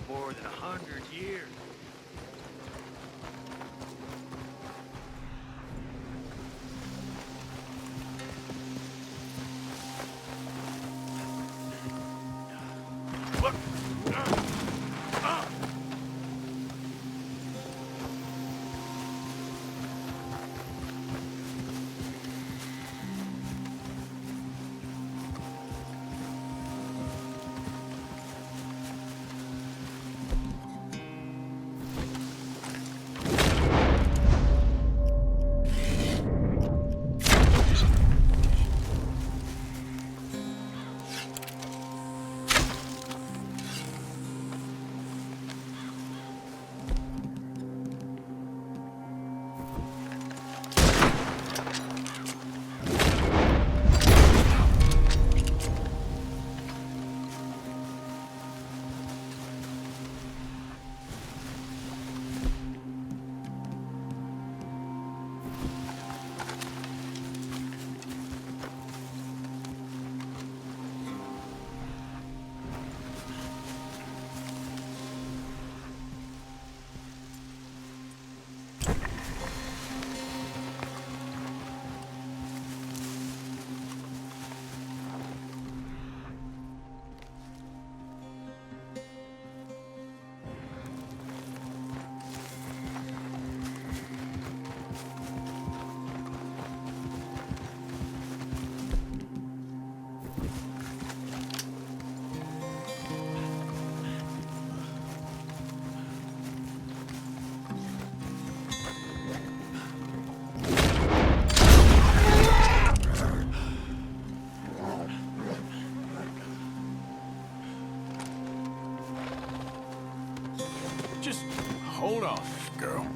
more than 100 years. Look! Just hold on, girl.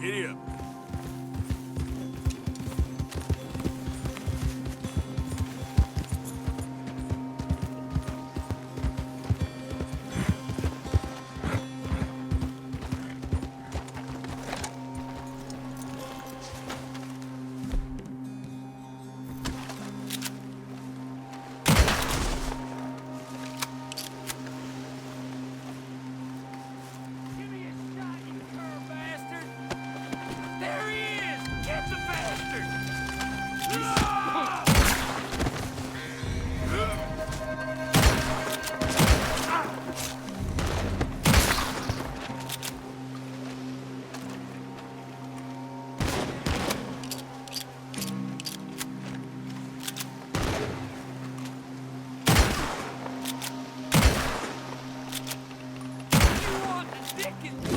Giddy up. Give me a shot, you cur bastard! There he is! Get the bastard! You want the dickens?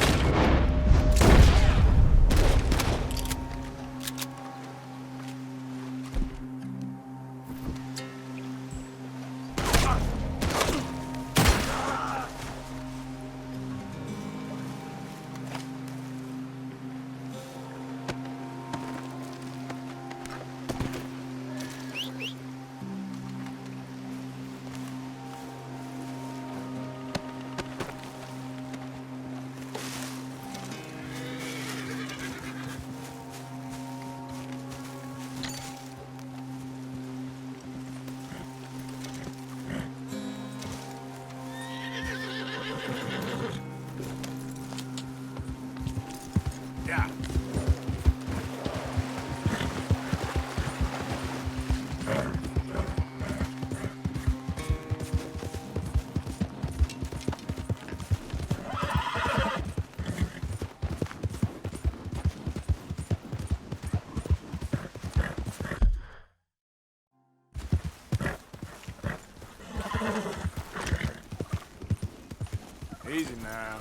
Easy now.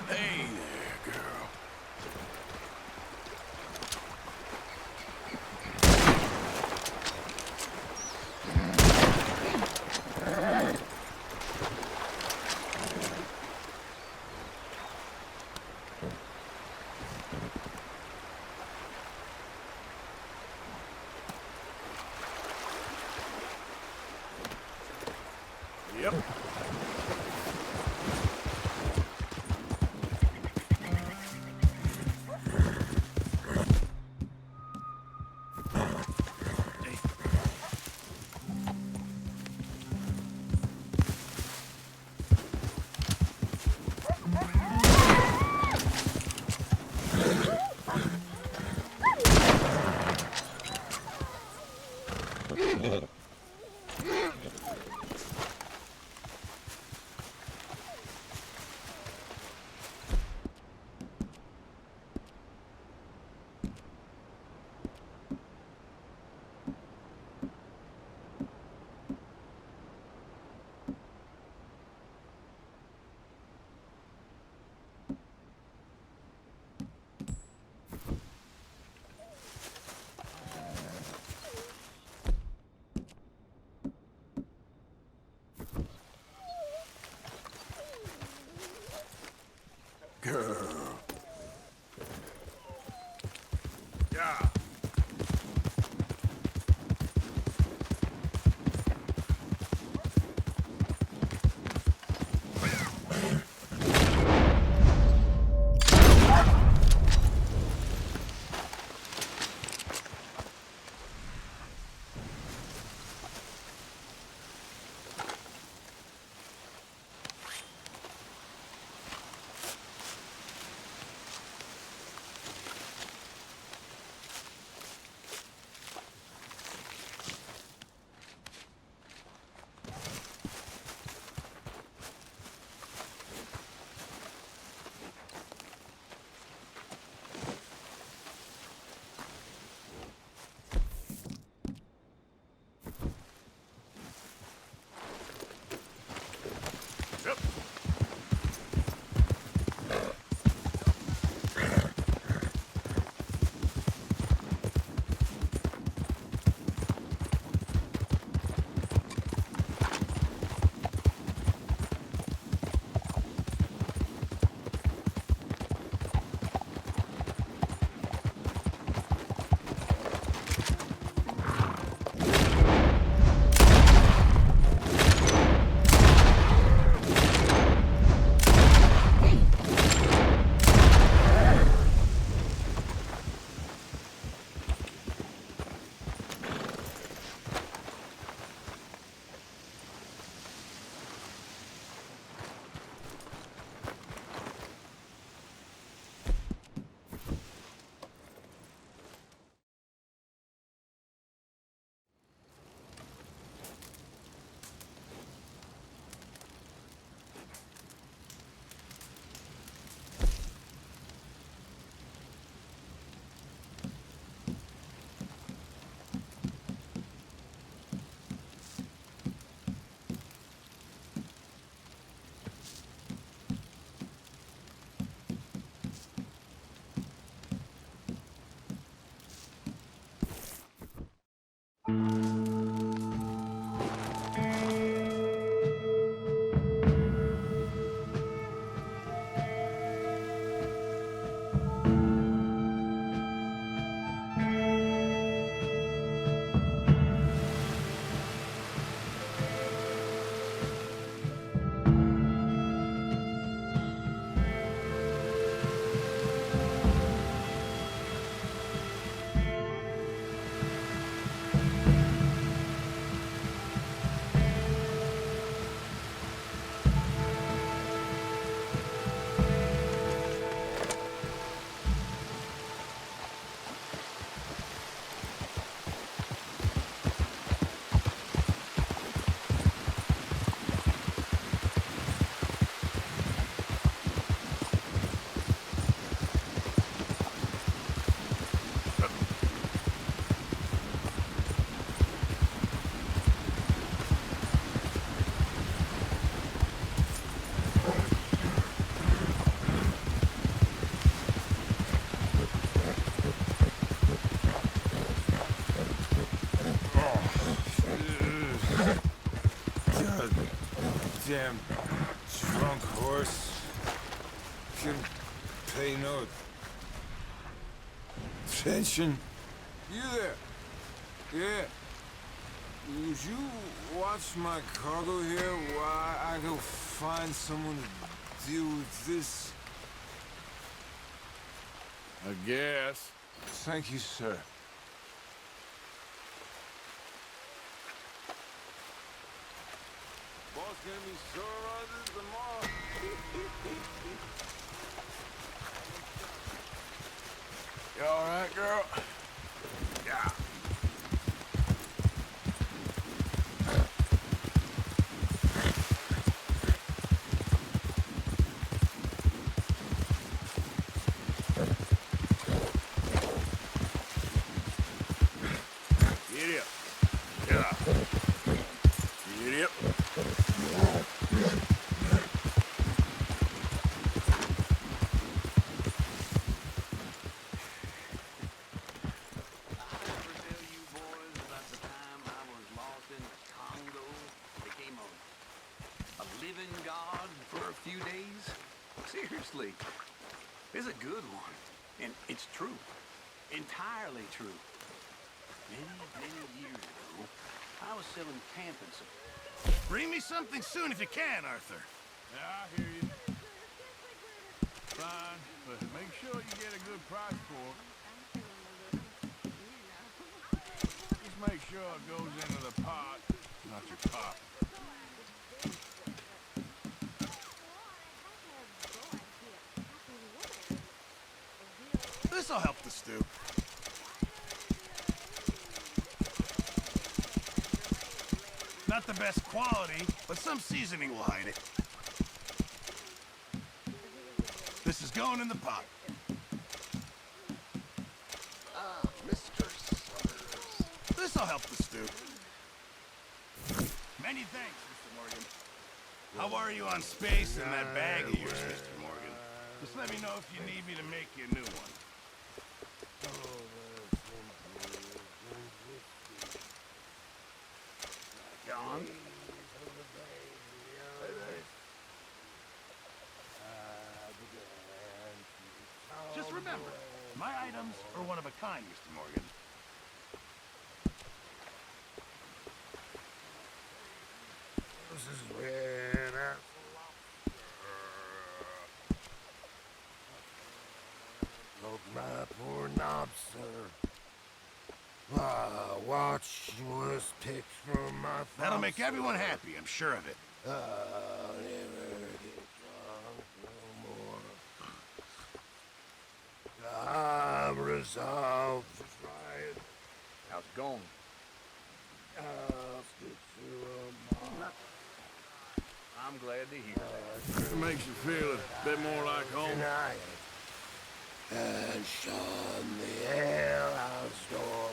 Hey there, girl. Yep. Girl. Yeah. Yep. Damn drunk horse. Can pay no attention. You there? Yeah. Would you watch my cargo here while I go find someone to deal with this? I guess. Thank you, sir. Boss gonna be sore on this tomorrow. You all right, girl? Yeah. Yep. Ever tell you boys about the time I was lost in the Congo? Became a living god for a few days? Seriously. It's a good one. And it's true. Entirely true. Many years ago, I was selling camping supplies. Bring me something soon if you can, Arthur. Yeah, I hear you. Fine, but make sure you get a good price for it. Just make sure it goes into the pot, not your pocket. This'll help the stew. Not the best quality, but some seasoning will hide it. This is going in the pot. Ah, Mr. Summers. This'll help the stew. Many thanks, Mr. Morgan. How are you on space and that bag of yours, Mr. Morgan? Just let me know if you need me to make you a new one. John? Just remember, my items are one of a kind, Mr. Morgan. This is when I... Look, my poor lobster. Watch was picked from my... That'll make everyone happy, I'm sure of it. I'll never get drunk no more. I'm resolved to try it. How's it going? I'll stick to a I'm glad to hear that. It makes you feel a bit more like home. tonight. And shun the alehouse door.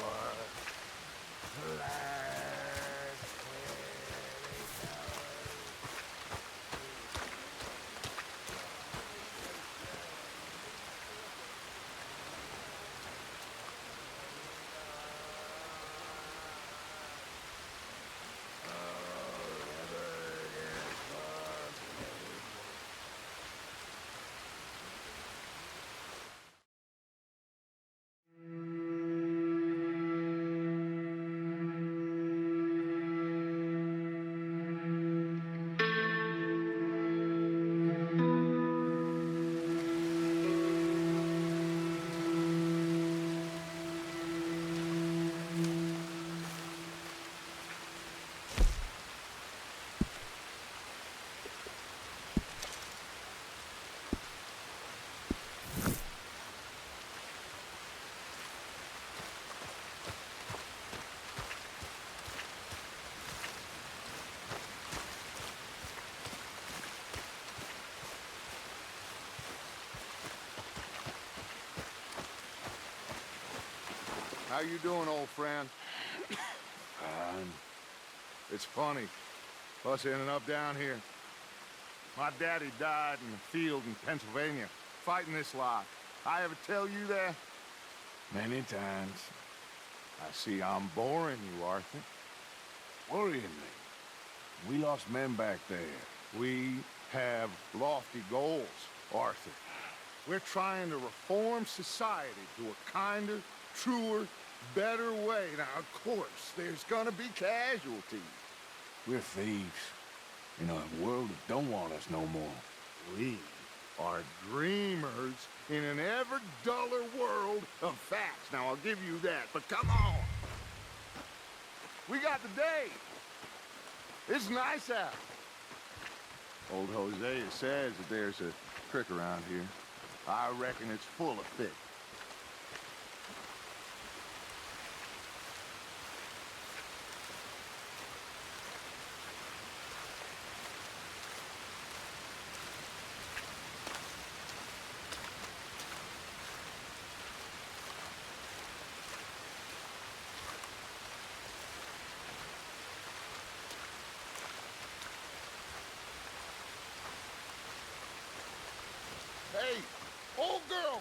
How you doing, old friend? Fine. It's funny, us ending up down here. My daddy died in the field in Pennsylvania, fighting this lot. I ever tell you that? Many times. I see I'm boring you, Arthur. Worrying me. We lost men back there. We have lofty goals, Arthur. We're trying to reform society to a kinder, truer, better way. Now, of course, there's gonna be casualties. We're thieves. In a world that don't want us no more. We are dreamers in an ever duller world of facts. Now, I'll give you that, but come on. We got the day. It's nice out. Old Hosea says that there's a creek around here. I reckon it's full of fish.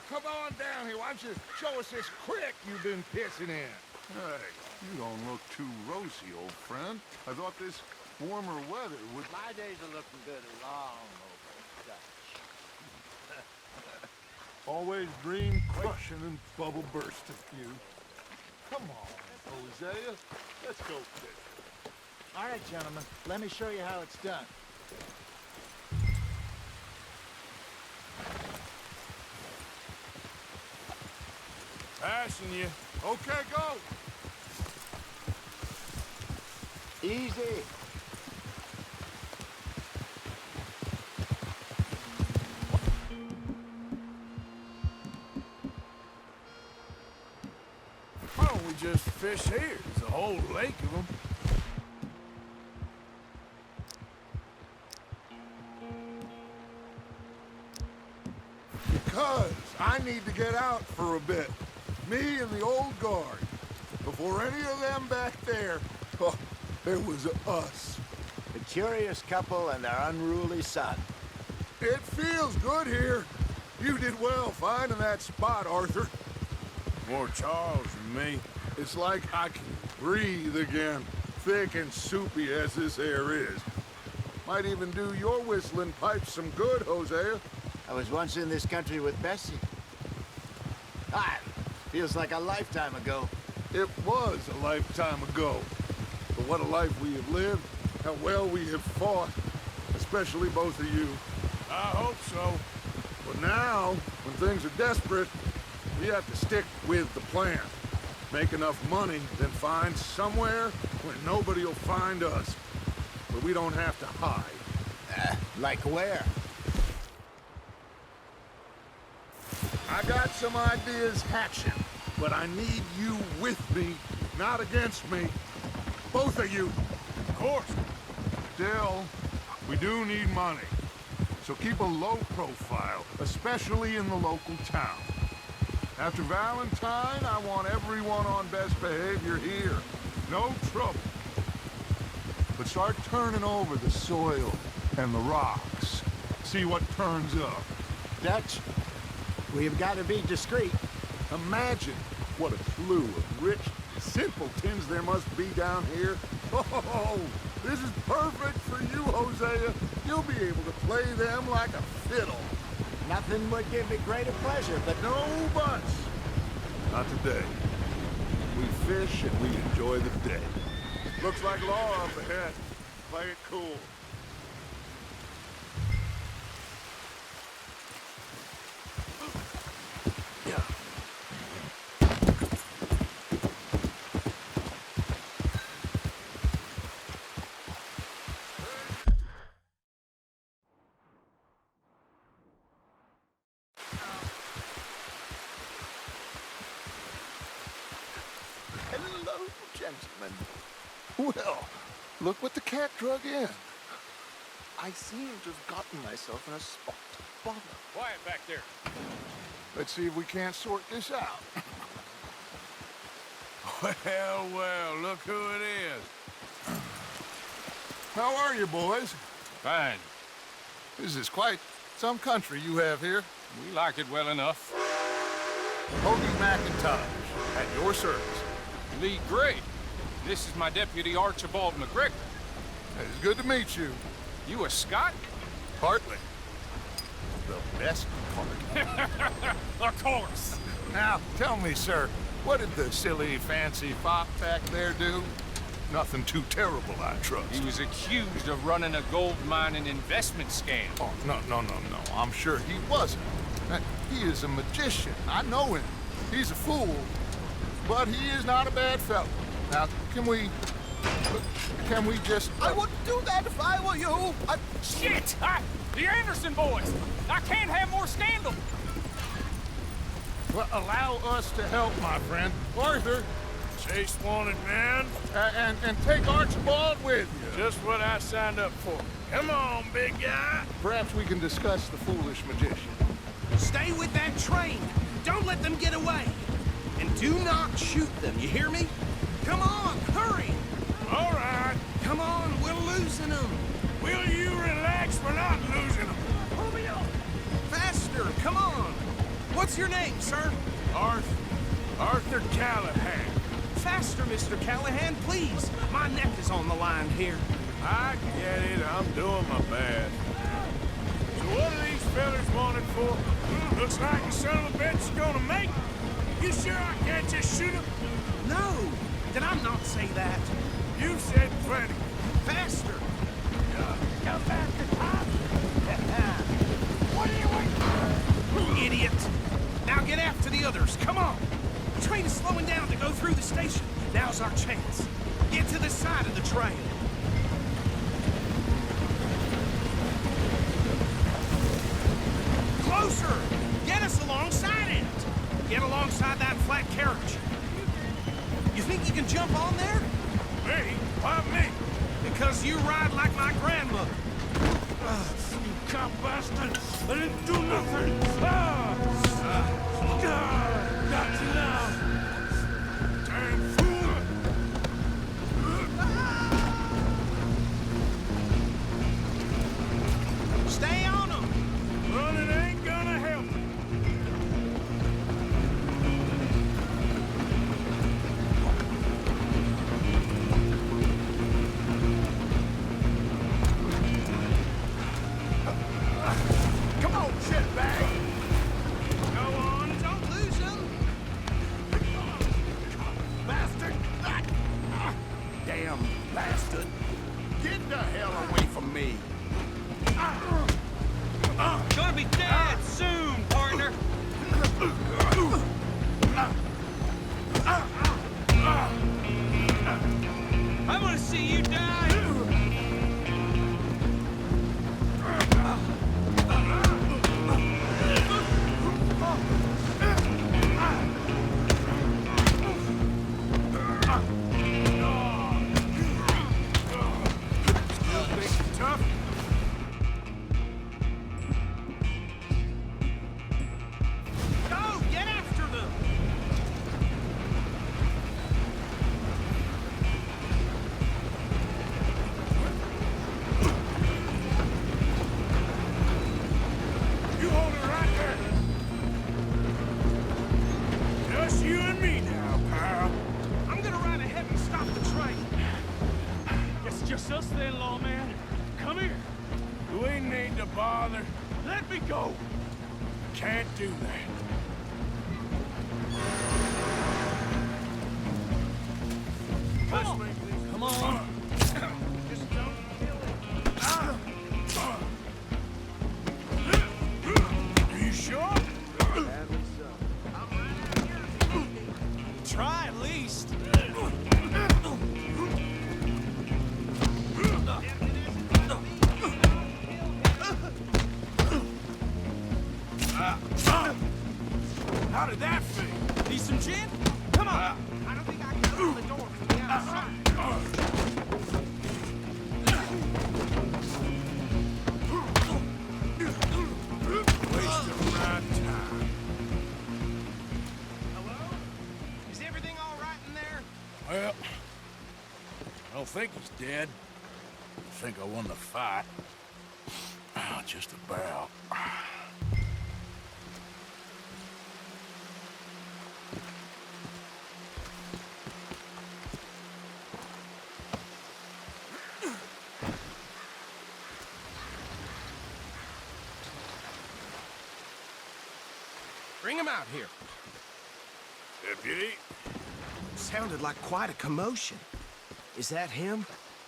come on down here. Why don't you show us this creek you've been pissing in? Hey, you don't look too rosy, old friend. I thought this warmer weather would... My days are looking good long over Dutch. Always dream crushing and bubble bursting you. Come on, Hosea. Let's go fish. All right, gentlemen, let me show you how it's done. Passing you. Okay, go. Easy. Why don't we just fish here? There's a whole lake of them. Because I need to get out for a bit. Me and the old guard. Before any of them back there, oh, there was us. The curious couple and their unruly son. It feels good here. You did well finding that spot, Arthur. More Charles than me. It's like I can breathe again, thick and soupy as this air is. Might even do your whistling pipes some good, Hosea. I was once in this country with Bessie. Ah, feels like a lifetime ago. It was a lifetime ago. But what a life we have lived, how well we have fought, especially both of you. I hope so. But now, when things are desperate, we have to stick with the plan. Make enough money, then find somewhere where nobody will find us. Where we don't have to hide. Like where? I got some ideas hatching, but I need you with me, not against me. Both of you. Of course. Still, we do need money. So keep a low profile, especially in the local town. After Valentine, I want everyone on best behavior here. No trouble. But start turning over the soil and the rocks. See what turns up. Dutch, we've got to be discreet. Imagine what a slew of rich simpletons there must be down here. Oh, this is perfect for you, Hosea. You'll be able to play them like a fiddle. Nothing would give me greater pleasure, but No buts. Not today. We fish and we enjoy the day. Looks like law up ahead. Play it cool. Hello, gentlemen. Well, look what the cat drug in. I seem to have gotten myself in a spot to bother. Quiet back there. Let's see if we can't sort this out. Well, well, look who it is. How are you, boys? Fine. This is quite some country you have here. We like it well enough. Hoagie McIntosh, at your service. Lee Gray. This is my deputy Archibald McGregor. It's good to meet you. You a Scot? Partly. The best part. Of course. Now, tell me, sir, what did the silly, fancy fop back there do? Nothing too terrible, I trust. He was accused of running a gold mining investment scam. Oh, no. I'm sure he wasn't. He is a magician. I know him. He's a fool. But he is not a bad fellow. Now, can we just... I wouldn't do that if I were you. Shit! The Anderson boys! I can't have more scandal! Well, allow us to help, my friend. Arthur, Chase wanted man. and take Archibald with you. Just what I signed up for. Come on, big guy. Perhaps we can discuss the foolish magician. Stay with that train. Don't let them get away. And do not shoot them, you hear me? Come on, hurry! All right. Come on, we're losing them. Will you relax? We're not losing them. Pull me up. Faster, come on. What's What's your name, sir? Arthur Callahan. Faster, Mr. Callahan, please. My neck is on the line here. I get it. I'm doing my best. So what are these fellas wanted for? Looks like the son of a bitch is gonna make it. You sure I can't just shoot him? No, did I not say that? You said plenty. Faster. Go faster, Tom! What are you waiting for? Idiot. Now get after the others, come on. The train is slowing down to go through the station. Now's our chance. Get to the side of the train. Closer! Get us alongside it! Get alongside that flat carriage. You think you can jump on there? Me? Why me? Because you ride like my grandmother. You cop bastard! I didn't do nothing! Got you now! Damn fool! Stay on them! Running ain't gonna help. Come on, shitbag! Go on, don't lose him! Bastard! Damn bastard! Get the hell away from me! Gonna be dead soon, partner! I wanna see you die! Tough? Go! Get after them! You hold it right there. Just you and me now, pal. I'm gonna ride ahead and stop the train. It's just us then, lawman. Come here. We need to bother. Let me go. Can't do that. Come on. Come on. Just don't kill him. Are you sure? Try at least. How did that feel? Need some gin? Come on. I don't think I can open the door from the outside. Wasting my time. Hello? Is everything all right in there? Well, I don't think he's dead. I think I won the fight. Just about. Bring him out here. Deputy, Sounded like quite a commotion. Is that him?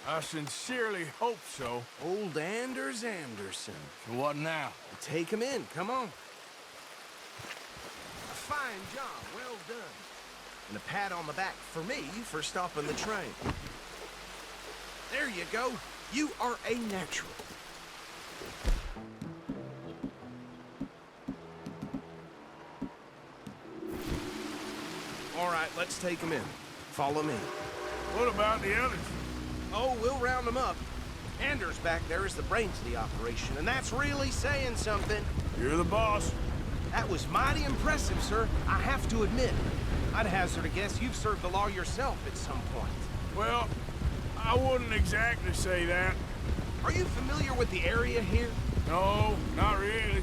I sincerely hope so. Old Anders Anderson. So what now? Take him in, come on. A fine job, well done. And a pat on the back for me for stopping the train. There you go. You are a natural. All right, let's take him in. Follow me. What about the others? Oh, we'll round them up. Anders back there is the brains of the operation, and that's really saying something. You're the boss. That was mighty impressive, sir. I have to admit. I'd hazard a guess you've served the law yourself at some point. Well, I wouldn't exactly say that. Are you familiar with the area here? No, not really.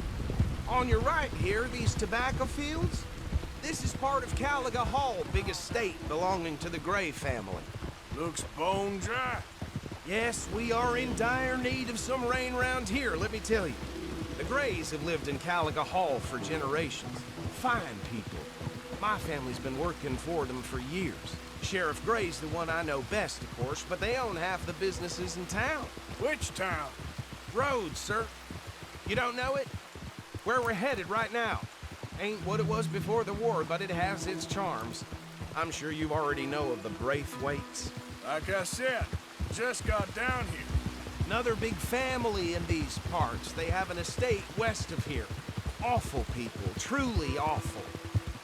On your right here, these tobacco fields, this is part of Caliga Hall, big estate belonging to the Gray family. Looks bone dry. Yes, we are in dire need of some rain around here, let me tell you. The Grays have lived in Caliga Hall for generations. Fine people. My family's been working for them for years. Sheriff Gray's the one I know best, of course, but they own half the businesses in town. Which town? Rhodes, sir. You don't know it? Where we're headed right now. Ain't what it was before the war, but it has its charms. I'm sure you already know of the Braithwaites. Like I said, just got down here. Another big family in these parts. They have an estate west of here. Awful people, truly awful.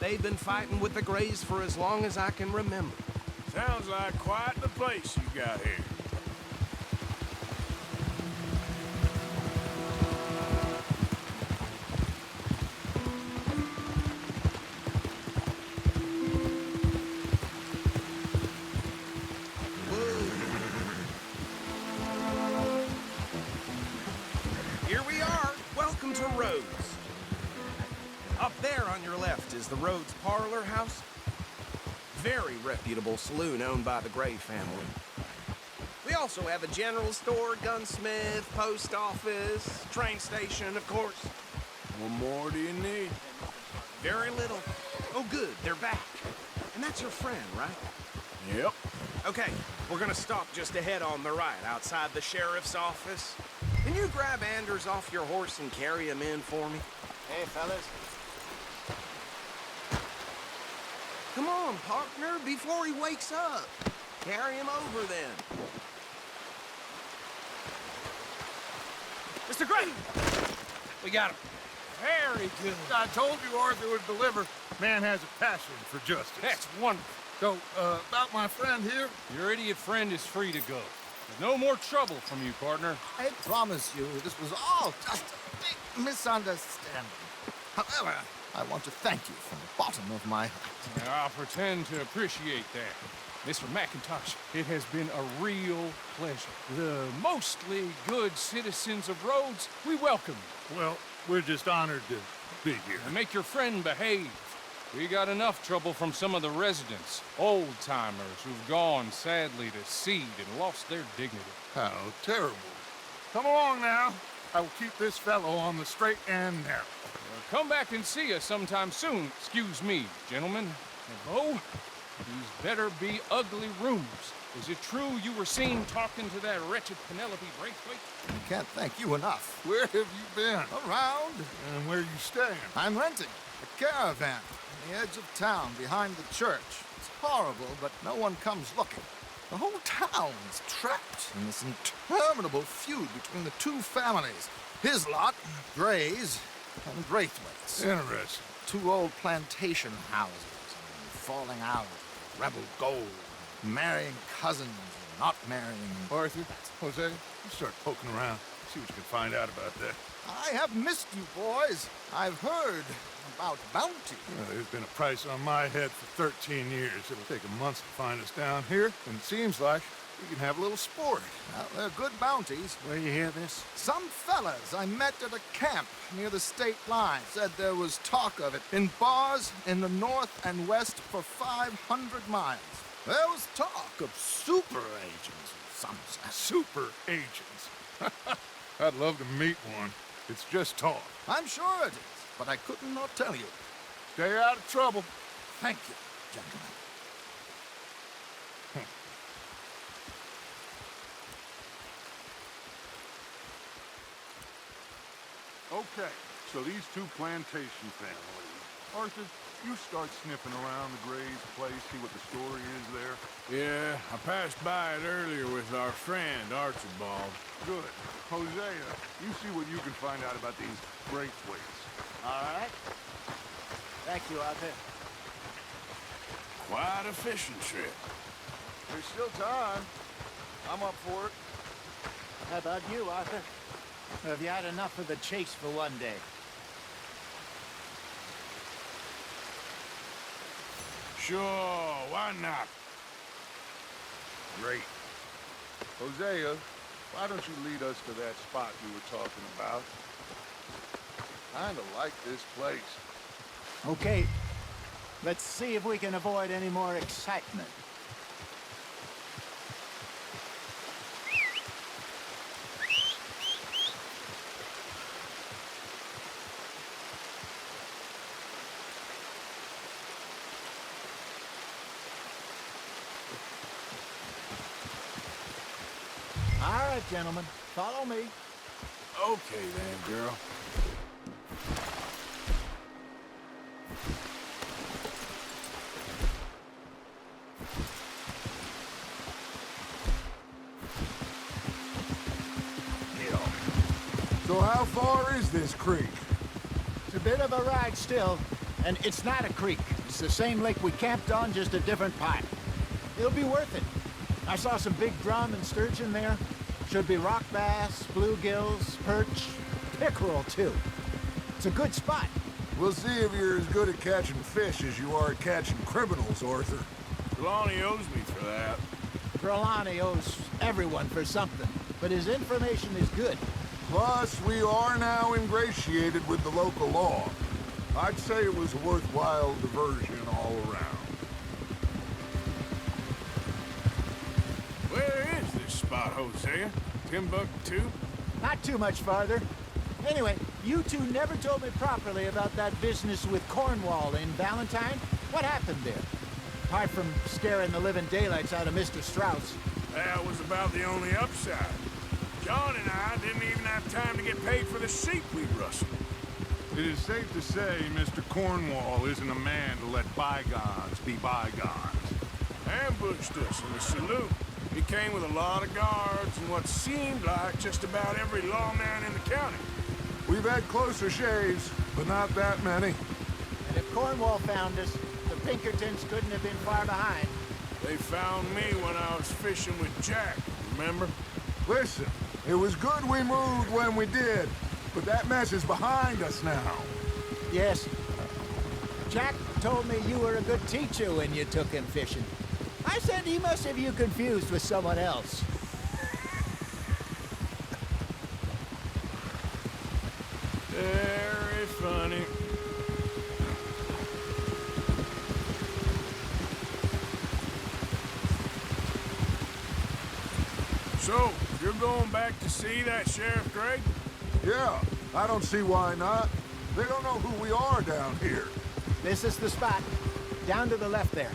They've been fighting with the Grays for as long as I can remember. Sounds like quite the place you got here. Here we are. Welcome to Rhodes. Up there on your left is the Rhodes Parlor House. Very reputable saloon owned by the Gray family. We also have a general store, gunsmith, post office, train station, of course. What more do you need? Very little. Oh, good, they're back. And that's your friend, right? Yep. Okay, we're gonna stop just ahead on the right, outside the sheriff's office. Can you grab Anders off your horse and carry him in for me? Hey, fellas. Come on, partner, before he wakes up. Carry him over then. Mr. Gray! We got him. Very good. I told you Arthur would deliver. Man has a passion for justice. That's wonderful. So, about my friend here? Your idiot friend is free to go. There's no more trouble from you, partner. I promise you, this was all just a big misunderstanding. However, I want to thank you from the bottom of my heart. Now, I'll pretend to appreciate that. Mr. McIntosh, it has been a real pleasure. The mostly good citizens of Rhodes, we welcome you. Well, we're just honored to be here. And make your friend behave. We got enough trouble from some of the residents, old-timers who've gone, sadly, to seed and lost their dignity. How terrible. Come along now. I will keep this fellow on the straight and narrow. Come back and see us sometime soon. Excuse me, gentlemen. And Bo, these better be ugly rumors. Is it true you were seen talking to that wretched Penelope Braithwaite? I can't thank you enough. Where have you been? Around. And where are you staying? I'm renting a caravan on the edge of town behind the church. It's horrible, but no one comes looking. The whole town is trapped in this interminable feud between the two families. His lot, Gray's, and Braithwaite's. Interesting. Two old plantation houses, and falling out, rebel gold, marrying cousins, and not marrying. Arthur, Jose, you start poking around. See what you can find out about that. I have missed you, boys. I've heard about bounty. There's been a price on my head for 13 years. It'll take a month to find us down here, and it seems like we can have a little sport. Well, they're good bounties. Where you hear this? Some fellas I met at a camp near the state line said there was talk of it in bars in the north and west for 500 miles. There was talk of super agents, some said. Super agents? I'd love to meet one. It's just talk. I'm sure it is, but I could not tell you. Stay out of trouble. Thank you, gentlemen. Okay, so these two plantation families. Arthur, you start sniffing around the Gray's place, see what the story is there. Yeah, I passed by it earlier with our friend, Archibald. Good. Hosea, you see what you can find out about these Braithwaites. All right. Thank you, Arthur. Quite a fishing trip. There's still time. I'm up for it. How about you, Arthur? Have you had enough of the chase for one day? Sure, why not? Great. Hosea, why don't you lead us to that spot you were talking about? Kinda like this place. Okay, let's see if we can avoid any more excitement. All right, gentlemen, follow me. Okay then, girl. So how far is this creek? It's a bit of a ride still, and it's not a creek. It's the same lake we camped on, just a different pipe. It'll be worth it. I saw some big drum and sturgeon there. Should be rock bass, bluegills, perch, pickerel too. It's a good spot. We'll see if you're as good at catching fish as you are at catching criminals, Arthur. Trelawney owes me for that. Trelawney owes everyone for something, but his information is good. Plus, we are now ingratiated with the local law. I'd say it was a worthwhile diversion all around. Where is this spot, Hosea? Timbuktu? Not too much farther. Anyway, you two never told me properly about that business with Cornwall in Valentine. What happened there? Apart from scaring the living daylights out of Mr. Strauss. That was about the only upside. John and I didn't even have time to get paid for the sheep we rustled. It is safe to say Mr. Cornwall isn't a man to let bygones be bygones. Ambushed us in the saloon. He came with a lot of guards and what seemed like just about every lawman in the county. We've had closer shaves, but not that many. And if Cornwall found us, the Pinkertons couldn't have been far behind. They found me when I was fishing with Jack, remember? Listen, it was good we moved when we did, but that mess is behind us now. Yes. Jack told me you were a good teacher when you took him fishing. I said he must have you confused with someone else. Very funny. So, you're going back to see that Sheriff Gregg? Yeah, I don't see why not. They don't know who we are down here. This is the spot. Down to the left there.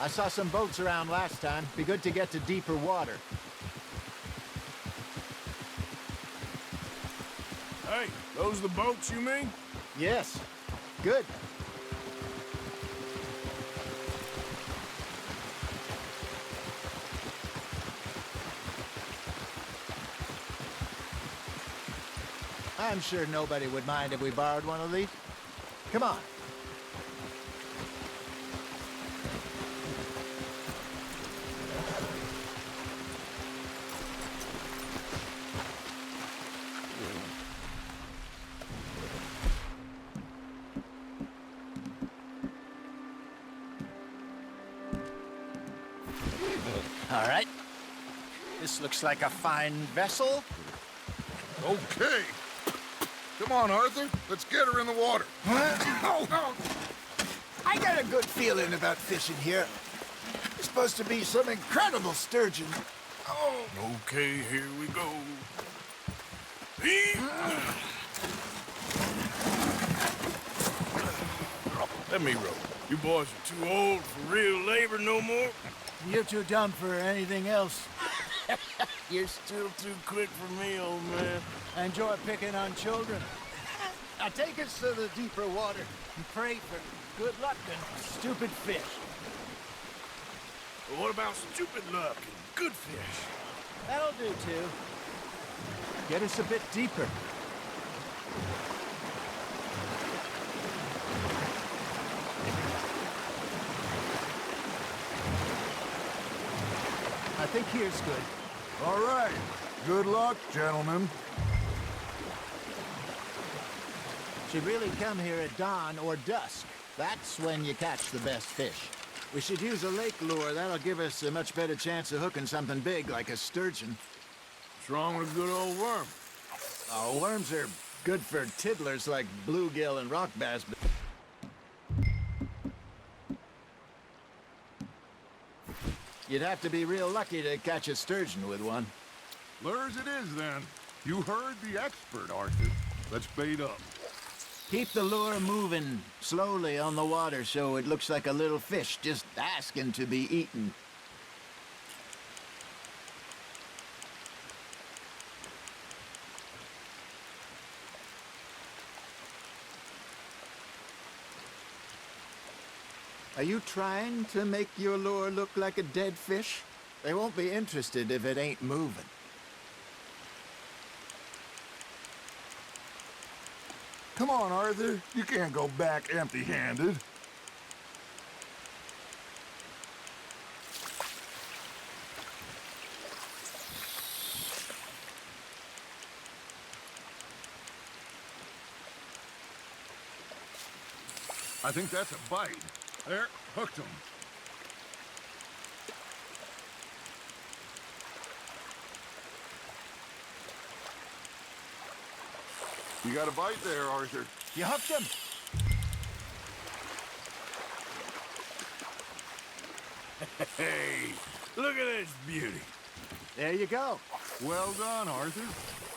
I saw some boats around last time. Be good to get to deeper water. Hey, those the boats you mean? Yes. Good. I'm sure nobody would mind if we borrowed one of these. Come on. All right. This looks like a fine vessel. Okay. Come on, Arthur. Let's get her in the water. I got a good feeling about fishing here. It's supposed to be some incredible sturgeon. Oh. Okay, here we go. Let me row. You boys are too old for real labor no more. You're too dumb for anything else. You're still too quick for me, old man. I enjoy picking on children. Now take us to the deeper water and pray for good luck and stupid fish. Well, what about stupid luck and good fish? That'll do, too. Get us a bit deeper. I think here's good. All right. Good luck, gentlemen. Should really come here at dawn or dusk. That's when you catch the best fish. We should use a lake lure. That'll give us a much better chance of hooking something big like a sturgeon. What's wrong with a good old worm? Oh, worms are good for tiddlers like bluegill and rock bass. You'd have to be real lucky to catch a sturgeon with one. Lures it is, then. You heard the expert, Arthur. Let's bait up. Keep the lure moving slowly on the water so it looks like a little fish just asking to be eaten. Are you trying to make your lure look like a dead fish? They won't be interested if it ain't moving. Come on, Arthur. You can't go back empty-handed. I think that's a bite. There, hooked him. You got a bite there, Arthur. You hooked him? Hey, look at this beauty. There you go. Well done, Arthur.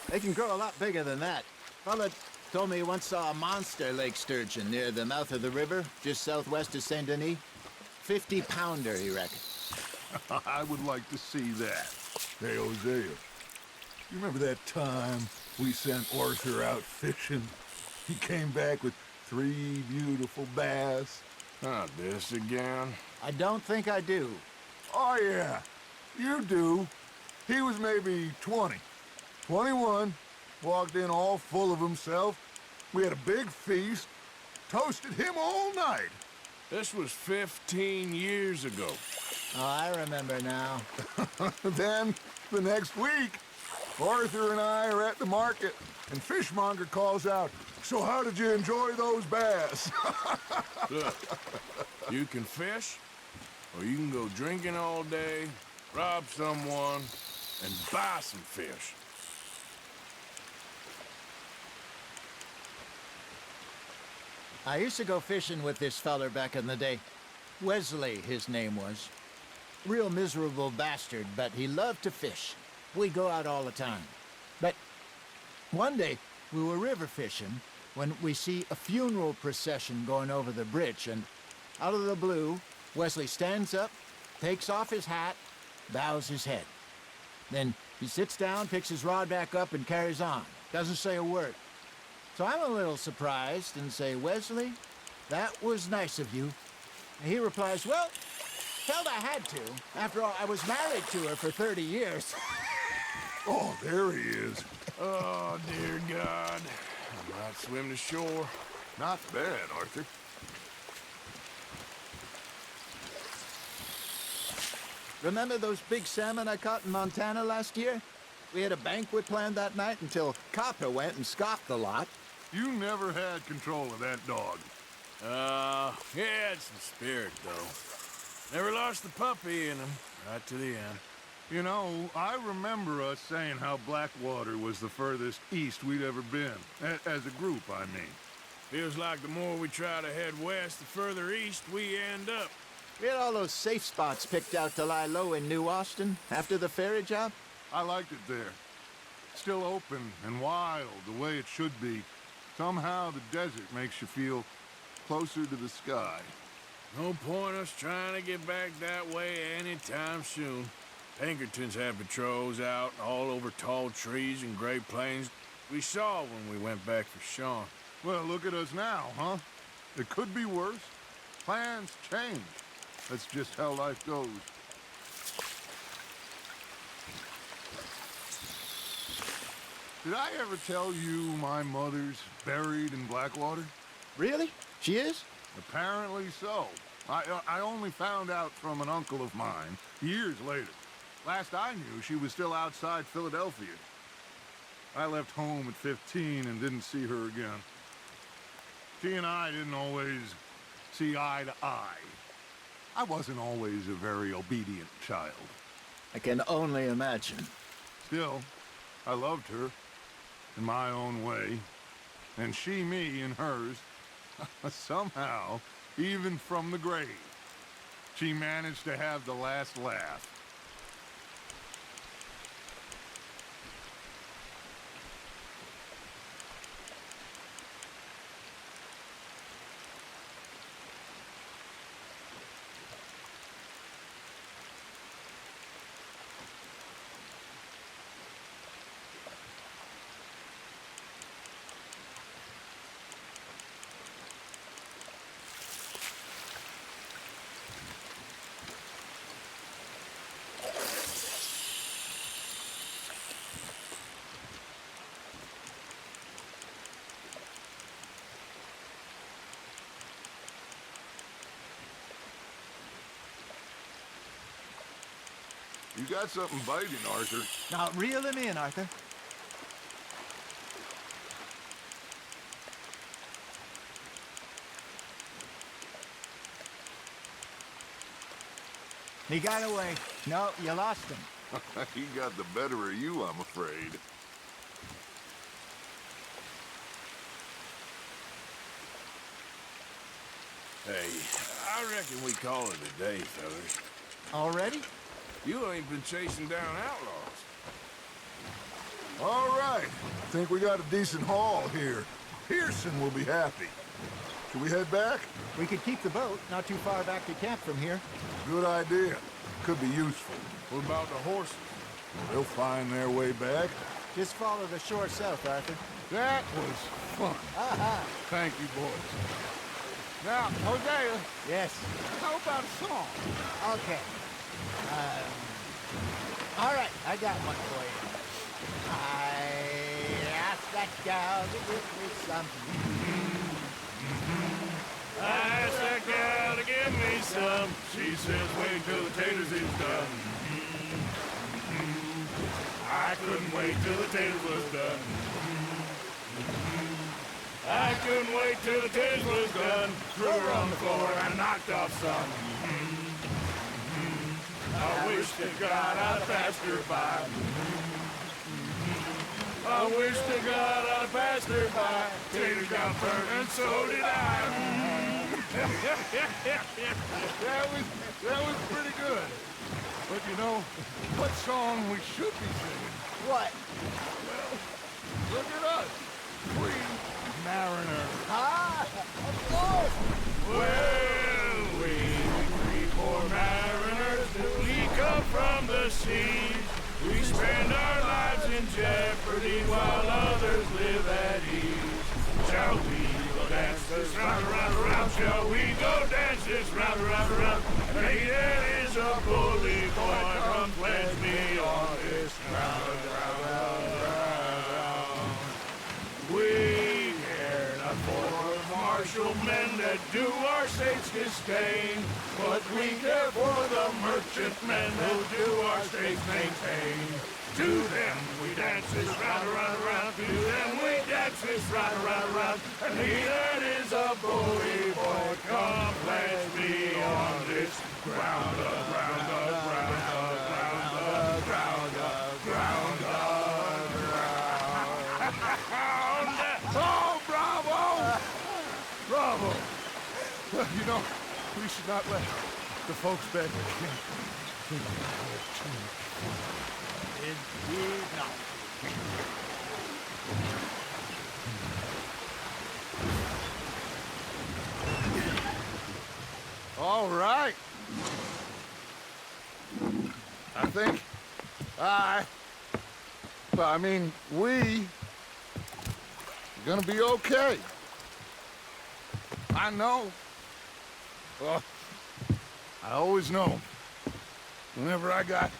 They can grow a lot bigger than that. Fella told me he once saw a monster lake sturgeon near the mouth of the river, just southwest of Saint Denis. 50-pounder, he reckoned. I would like to see that. Hey, Hosea, you remember that time we sent Arthur out fishing? He came back with 3 beautiful bass. Not this again. I don't think I do. Oh, yeah, you do. He was maybe 20, 21, walked in all full of himself. We had a big feast, toasted him all night. This was 15 years ago. Oh, I remember now. Then, the next week, Arthur and I are at the market, and Fishmonger calls out, "So how did you enjoy those bass?" Look, you can fish, or you can go drinking all day, rob someone, and buy some fish. I used to go fishing with this feller back in the day. Wesley, his name was. Real miserable bastard, but he loved to fish. We'd go out all the time. But one day, we were river fishing when we see a funeral procession going over the bridge, and out of the blue, Wesley stands up, takes off his hat, bows his head. Then he sits down, picks his rod back up, and carries on. Doesn't say a word. So I'm a little surprised and say, "Wesley, that was nice of you." And he replies, "Well, felt I had to. After all, I was married to her for 30 years. Oh, there he is. Oh, dear God. I might swim to shore. Not bad, Arthur. Remember those big salmon I caught in Montana last year? We had a banquet planned that night until Copper went and scoffed the lot. You never had control of that dog. He had some spirit, though. Never lost the puppy in him, right to the end. You know, I remember us saying how Blackwater was the furthest east we'd ever been. As a group, I mean. Feels like the more we try to head west, the further east we end up. We had all those safe spots picked out to lie low in New Austin after the ferry job. I liked it there. Still open and wild, the way it should be. Somehow the desert makes you feel closer to the sky. No point us trying to get back that way anytime soon. Pinkertons have patrols out all over tall trees and Great Plains. We saw when we went back for Sean. Well, look at us now, huh? It could be worse. Plans change. That's just how life goes. Did I ever tell you my mother's buried in Blackwater? Really? She is? Apparently so. I only found out from an uncle of mine years later. Last I knew, she was still outside Philadelphia. I left home at 15 and didn't see her again. She and I didn't always see eye to eye. I wasn't always a very obedient child. I can only imagine. Still, I loved her in my own way, and she me in hers. Somehow, even from the grave, she managed to have the last laugh. You got something biting, Arthur. Now, reel him in, Arthur. He got away. No, you lost him. He got the better of you, I'm afraid. Hey, I reckon we call it a day, fellas. Already? You ain't been chasing down outlaws. All right. Think we got a decent haul here. Pearson will be happy. Should we head back? We could keep the boat not too far back to camp from here. Good idea. Could be useful. What about the horses? They'll find their way back. Just follow the shore south, Arthur. That was fun. Aha! Thank you, boys. Now, Hosea, Yes. how about a song? Okay. All right, I got one for you. I asked that gal to give me some. I asked that gal to give me some. She says, wait till the taters is done. I couldn't wait till the taters was done. I couldn't wait till the taters was done. Threw her on the floor and knocked off some. I wish to God I'd passed her by. I wish to God I'd passed her by. Taters got burnt and so did I. That was pretty good. But you know, what song we should be singing? What? Look at us. Free mariners. Ah, of course. Well, we three poor mariners, we come from the seas. We spend our lives in jeopardy while others live at ease. Shall we go dance this round, around, around? Shall we go dance this round, around, around? And he that is a bully boy, come pledge me on this ground, round, round, round, round. We care not for martial men that do our states disdain, but we care for the merchantmen who do our states maintain. To them we dance this round, around, around. To them we dance this round, around, around. And he that is a bully boy, come pledge me on this ground, ground, ground, ground, ground, ground, ground, ground. Oh, bravo! Bravo! You know, we should not let the folks back in camp think we're too much fun. Indeed not. All right. I think we are gonna be okay. I know. Well, I always know. Whenever I got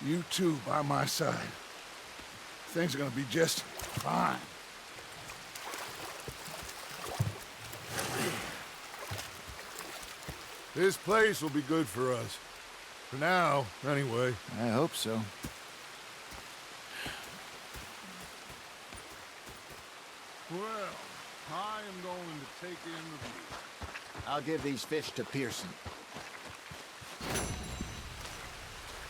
you two by my side, things are gonna be just fine. This place will be good for us. For now, anyway. I hope so. Well, I am going to take in the view. I'll give these fish to Pearson.